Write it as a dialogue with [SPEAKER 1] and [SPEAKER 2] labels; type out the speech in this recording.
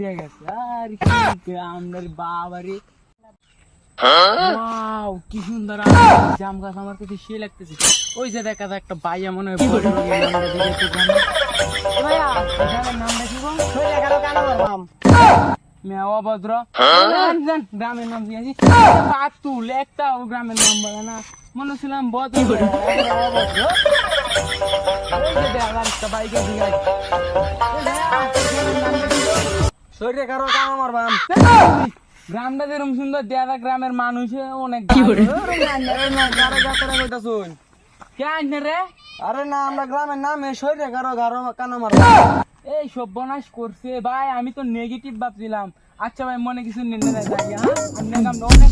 [SPEAKER 1] উঠে গেছে। আর কি গ্রামের বাবারে, ওয়াও কি সুন্দর জাম গাছ, আমার কাছে সে লাগতেছে। ওই যে দেখা যায় একটা বাইয়া মনে হয় বড় রোগের নামটা দিলে তো গ্রামে। ভাইয়া গ্রামের নামটা কি বল? মেয়া অভদ্র। জান, জান, গ্রামের নাম দিয়েছি পাতুল, একটা গ্রামের নাম বলে না, মনে ছিলাম ভদ্র অভদ্র। ওই যে দেখা একটা বাইকের দিকে
[SPEAKER 2] শরীরে কারো কানা মারবাম।
[SPEAKER 1] গ্রামটা যেরকম সুন্দর দেখা, গ্রামের মানুষ অনেক
[SPEAKER 2] কারে গাতরে কইতাছুন?
[SPEAKER 1] কে আনছে রে?
[SPEAKER 2] আরে না, আমরা গ্রামের নামে শরীরে কারো কানা মারবাম।
[SPEAKER 1] এই সর্বনাশ করছে ভাই, আমি তো নেগেটিভ ভাবছিলাম। আচ্ছা ভাই, মনে কিছু নিলে যাই, হ্যাঁ, অনেক